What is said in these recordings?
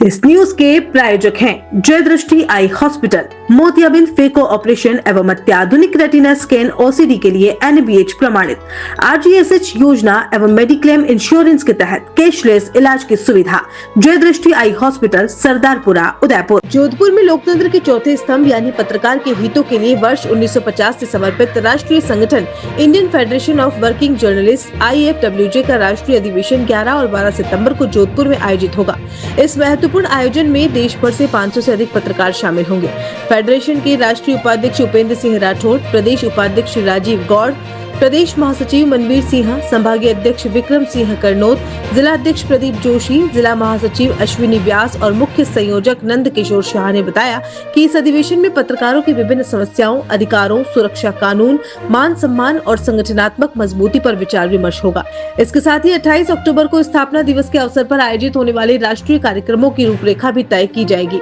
इस न्यूज के प्रायोजक हैं जय दृष्टि आई हॉस्पिटल, मोतियाबिंद फेको ऑपरेशन एवं अत्याधुनिक रेटिना स्कैन ओसीडी के लिए NABH प्रमाणित, RGSH योजना एवं मेडिक्लेम इंश्योरेंस के तहत कैशलेस इलाज की सुविधा। जय दृष्टि आई हॉस्पिटल, सरदारपुरा, उदयपुर। जोधपुर में लोकतंत्र के चौथे स्तंभ यानी पत्रकार के हितों के लिए वर्ष 1950 से समर्पित राष्ट्रीय संगठन Indian federation of working journalist IFWJ का राष्ट्रीय अधिवेशन 11 और 12 सितंबर को जोधपुर में आयोजित होगा। इस महत्वपूर्ण आयोजन में देश भर से 500 से अधिक पत्रकार शामिल होंगे। फेडरेशन के राष्ट्रीय उपाध्यक्ष उपेंद्र सिंह राठौड़, प्रदेश उपाध्यक्ष राजीव गौड़, प्रदेश महासचिव मनवीर सिंह, संभागीय अध्यक्ष विक्रम सिंह करनोद, जिला अध्यक्ष प्रदीप जोशी, जिला महासचिव अश्विनी व्यास और मुख्य संयोजक नंद किशोर शाह ने बताया कि इस अधिवेशन में पत्रकारों की विभिन्न समस्याओं, अधिकारों, सुरक्षा कानून, मान सम्मान और संगठनात्मक मजबूती पर विचार विमर्श होगा। इसके साथ ही 28 अक्टूबर को स्थापना दिवस के अवसर पर आयोजित होने वाले राष्ट्रीय कार्यक्रमों की रूपरेखा भी तय की जाएगी।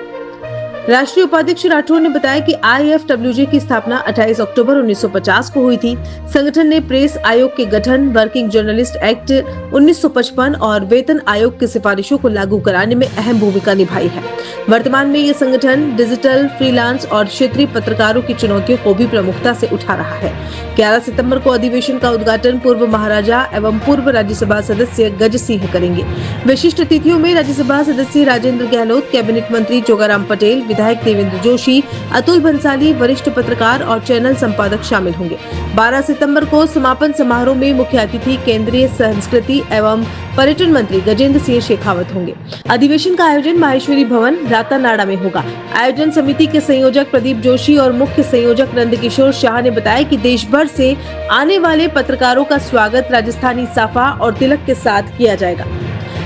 राष्ट्रीय उपाध्यक्ष राठौड़ ने बताया कि IFWJ की स्थापना 28 अक्टूबर 1950 को हुई थी। संगठन ने प्रेस आयोग के गठन, वर्किंग जर्नलिस्ट एक्ट 1955 और वेतन आयोग की सिफारिशों को लागू कराने में अहम भूमिका निभाई है। वर्तमान में ये संगठन डिजिटल, फ्रीलांस और क्षेत्रीय पत्रकारों की चुनौतियों को भी प्रमुखता से उठा रहा है। 11 सितंबर को अधिवेशन का उद्घाटन पूर्व महाराजा एवं पूर्व राज्यसभा सदस्य गज सिंह करेंगे। विशिष्ट अतिथियों में राज्यसभा सदस्य राजेंद्र गहलोत, कैबिनेट मंत्री जोगाराम पटेल, विधायक देवेंद्र जोशी, अतुल बंसाली, वरिष्ठ पत्रकार और चैनल संपादक शामिल होंगे। 12 सितंबर को समापन समारोह में मुख्य अतिथि केंद्रीय संस्कृति एवं पर्यटन मंत्री गजेंद्र सिंह शेखावत होंगे। अधिवेशन का आयोजन माहेश्वरी भवन, रातानाडा में होगा। आयोजन समिति के संयोजक प्रदीप जोशी और मुख्य संयोजक नंद किशोर शाह ने बताया कि देश भर से आने वाले पत्रकारों का स्वागत राजस्थानी साफा और तिलक के साथ किया जाएगा।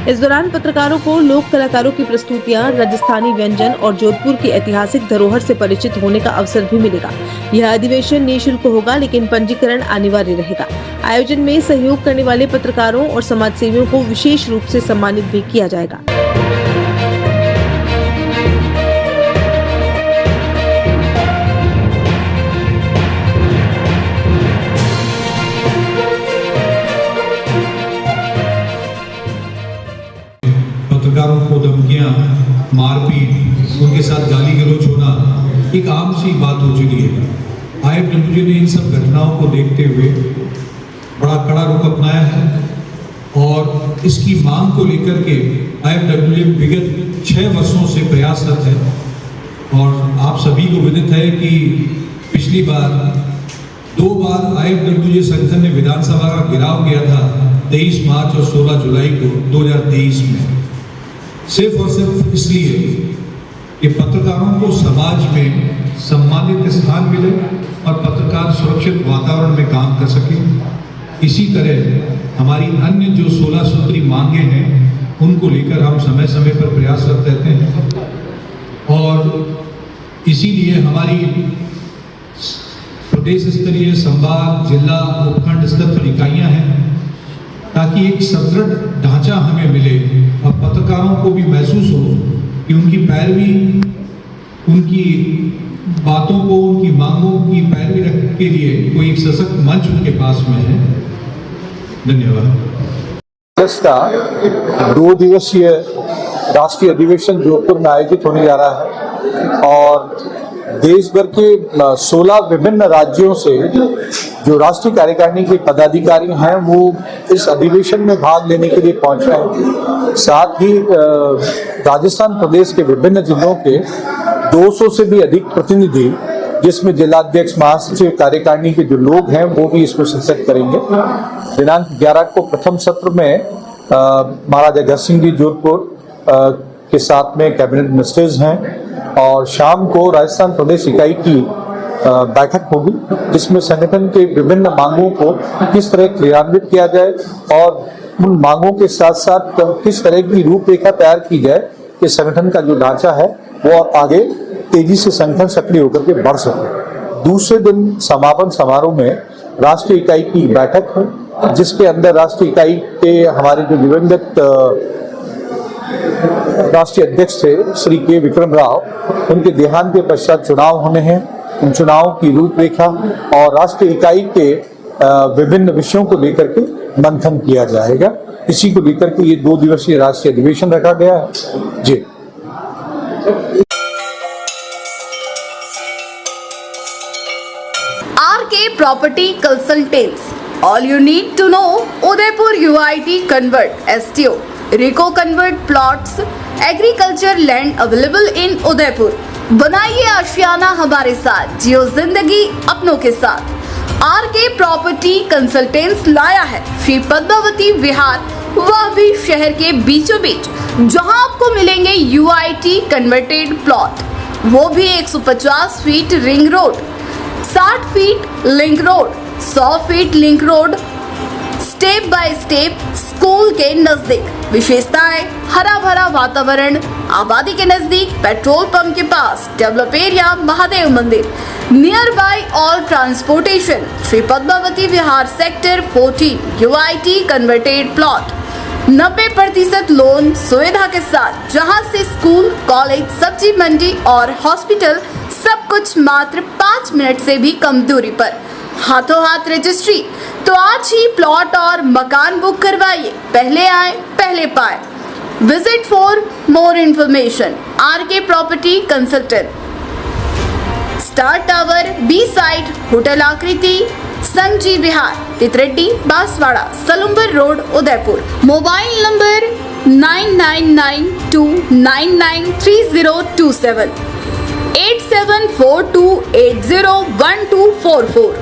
इस दौरान पत्रकारों को लोक कलाकारों की प्रस्तुतियां, राजस्थानी व्यंजन और जोधपुर की ऐतिहासिक धरोहर से परिचित होने का अवसर भी मिलेगा। यह अधिवेशन निःशुल्क होगा, लेकिन पंजीकरण अनिवार्य रहेगा। आयोजन में सहयोग करने वाले पत्रकारों और समाजसेवियों को विशेष रूप से सम्मानित भी किया जाएगा। पत्रकारों को धमकियां, मारपीट, उनके साथ गाली गलौज होना एक आम सी बात हो चुकी है। IFWJ ने इन सब घटनाओं को देखते हुए बड़ा कड़ा रुख अपनाया है और इसकी मांग को लेकर के IFWJ विगत 6 वर्षों से प्रयासरत है। और आप सभी को विदित है कि पिछली बार 2 बार IFWJ संगठन ने विधानसभा का घेराव किया था, 23 मार्च और 16 जुलाई को 2023 में, सिर्फ और सिर्फ इसलिए कि पत्रकारों को समाज में सम्मानित स्थान मिले और पत्रकार सुरक्षित वातावरण में काम कर सके। इसी तरह हमारी अन्य जो 16 सूत्री मांगे हैं उनको लेकर हम समय समय पर प्रयासरत रहते हैं और इसीलिए हमारी प्रदेश स्तरीय, संभाग, जिला, उपखंड स्तर पर इकाइयां हैं ताकि एक सुदृढ़ ढांचा हमें मिले और पत्रकारों को भी महसूस हो कि उनकी पैरवी, उनकी बातों को, उनकी मांगों की पैरवी रखने के लिए कोई एक सशक्त मंच उनके पास में है। धन्यवाद। 2 दिवसीय राष्ट्रीय अधिवेशन जोधपुर में आयोजित होने जा रहा है और देश भर के 16 विभिन्न राज्यों से जो राष्ट्रीय कार्यकारिणी के पदाधिकारी हैं वो इस अधिवेशन में भाग लेने के लिए पहुंच रहे हैं। साथ ही राजस्थान प्रदेश के विभिन्न जिलों के 200 से भी अधिक प्रतिनिधि, जिसमें जिलाध्यक्ष, महासचिव, कार्यकारिणी के जो लोग हैं वो भी इसमें शिरकत करेंगे। दिनांक 11 को प्रथम सत्र में महाराजा अजय सिंह जी जोधपुर के साथ में कैबिनेट मिनिस्टर्स हैं और शाम को राजस्थान प्रदेश इकाई की बैठक होगी, जिसमें संगठन के विभिन्न मांगों को किस तरह क्रियान्वित किया जाए और उन मांगों के साथ साथ किस तरह की रूपरेखा तैयार की जाए कि संगठन का जो ढांचा है वो आगे तेजी से संगठन सक्रिय होकर के बढ़ सके। दूसरे दिन समापन समारोह में राष्ट्रीय इकाई की बैठक है, जिसके अंदर राष्ट्रीय इकाई के हमारे जो दिवंगत राष्ट्रीय अध्यक्ष थे श्री के विक्रम राव, उनके देहांत के पश्चात चुनाव होने हैं। उन चुनावों की रूपरेखा और राष्ट्रीय इकाई के विभिन्न विषयों को लेकर के मंथन किया जाएगा। इसी को लेकर के ये 2 दिवसीय राष्ट्रीय अधिवेशन रखा गया है। जी। RK Property Consultants. All you need to know: Udaipur UIT Convert STO, Rico Convert Plots, Agriculture Land available in Udaipur. बनाइए आशियाना हमारे साथ, जियो जिंदगी अपनों के साथ। RK Property Consultants लाया है श्री पद्मावती विहार, वह भी शहर के बीचों बीच, जहां आपको मिलेंगे UIT कन्वर्टेड प्लॉट, वो भी 150 feet ring road, 60 feet link road, 100 feet link road, step by step school के नजदीक। विशेषताएं: हरा भरा वातावरण, आबादी के नजदीक, पेट्रोल पंप के पास, डेवलप एरिया, महादेव मंदिर, near by all transportation. Shri Padmavati Vihar sector 14 UIT converted plot, 90% loan सुविधा के साथ, जहां से स्कूल, कॉलेज, सब्जी मंडी और हॉस्पिटल सब कुछ मात्र 5 मिनट से भी कम दूरी पर। हाथों हाथ रजिस्ट्री। तो आज ही प्लॉट और मकान बुक करवाइए, पहले आए पहले पाए। Visit for more information RK property consultant, star tower, B side, hotel Aakriti, Sanji Vihar, Titardi, Banswara, Salumbar road, Udaipur. Mobile number 9992993027, 8742801244।